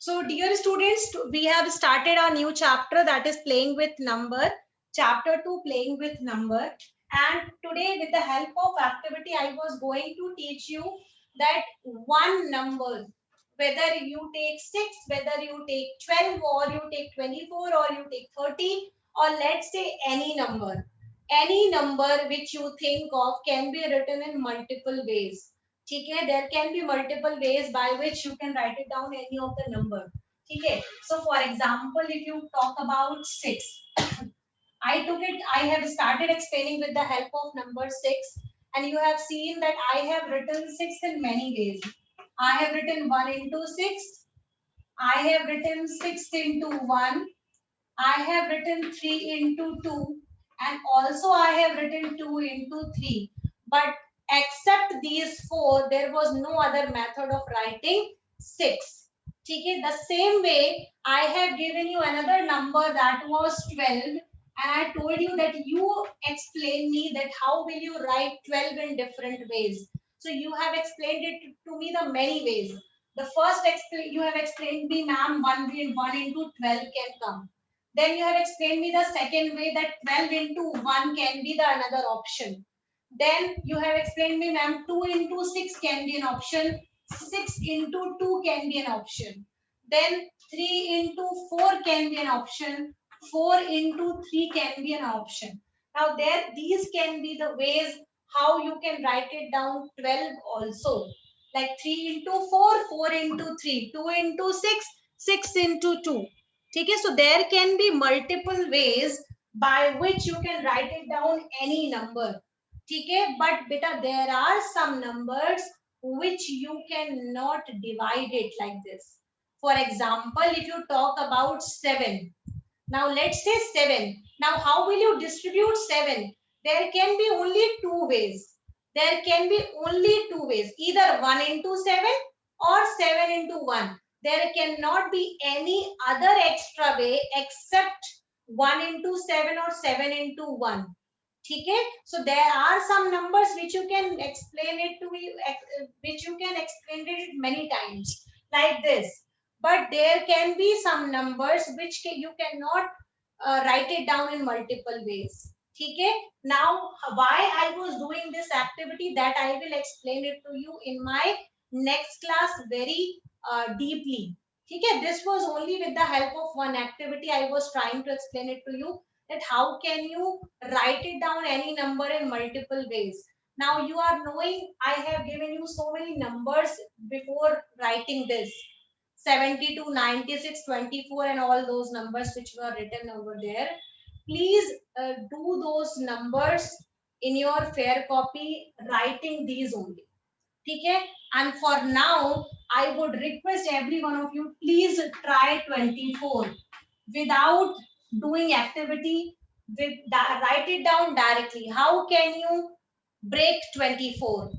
So dear students, we have started our new chapter, that is playing with number, chapter 2, playing with number. And today with the help of activity, I was going to teach you that one number, whether you take 6, whether you take 12 or you take 24 or you take 30, or let's say any number which you think of can be written in multiple ways. ठीक है, there can be multiple ways by which you can write it down any of the number. ठीक है, so for example, if you talk about 6, I have started explaining with the help of number 6, and you have seen that I have written 6 in many ways. I have written 1 into 6, I have written 6 into 1, I have written 3 into 2, and also I have written 2 into 3. But except these 4, there was no other method of writing 6. ठीक है, the same way I have given you another number that was 12, and I told you that you explain me that how will you write 12 in different ways. So you have explained it to me the many ways. The first you have explained me, ma'am, 1 into 12 can come. Then you have explained me the second way, that 12 into 1 can be the another option. Then you have explained me, ma'am, 2 into 6 can be an option, 6 into 2 can be an option. Then 3 into 4 can be an option, 4 into 3 can be an option. Now these can be the ways how you can write it down 12 also. Like 3 into 4, 4 into 3, 2 into 6, 6 into 2. Okay, so there can be multiple ways by which you can write it down any number. Okay, but beta, there are some numbers which you cannot divide it like this. For example, if you talk about 7, now let's say 7. Now how will you distribute 7? There can be only two ways. There can be only two ways, either 1 into 7 or 7 into 1. There cannot be any other extra way except 1 into 7 or 7 into 1. Okay, so there are some numbers which you can explain it to me, which you can explain it many times like this. But there can be some numbers which you cannot write it down in multiple ways. Okay, now why I was doing this activity, that I will explain it to you in my next class very deeply. Okay, this was only with the help of one activity I was trying to explain it to you, that how can you write it down any number in multiple ways. Now you are knowing I have given you so many numbers before writing this, 72, 96, 24, and all those numbers which were written over there. Please do those numbers in your fair copy, writing these only. Okay, and for now I would request every one of you, please try 24 without doing activity, write it down directly. How can you break 24?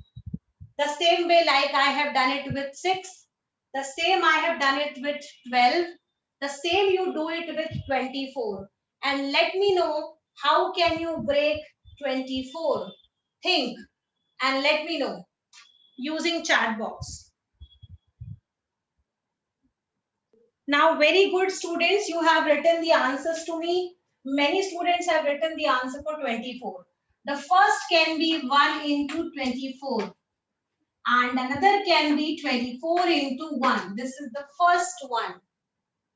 The same way like I have done it with 6, the same I have done it with 12, the same you do it with 24, and let me know how can you break 24. Think and let me know using chat box. Now, very good students, you have written the answers to me. Many students have written the answer for 24. The first can be 1 into 24. And another can be 24 into 1. This is the first one.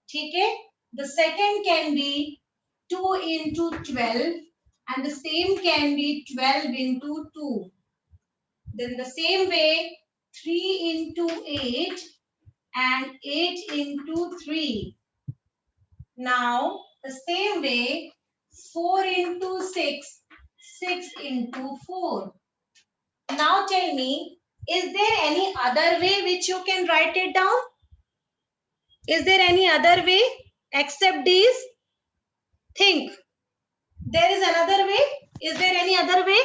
Okay? The second can be 2 into 12. And the same can be 12 into 2. Then the same way, 3 into 8 and 8 into 3. Now, the same way, 4 into 6, 6 into 4. Now tell me, is there any other way which you can write it down? Is there any other way except these? Think. There is another way? Is there any other way?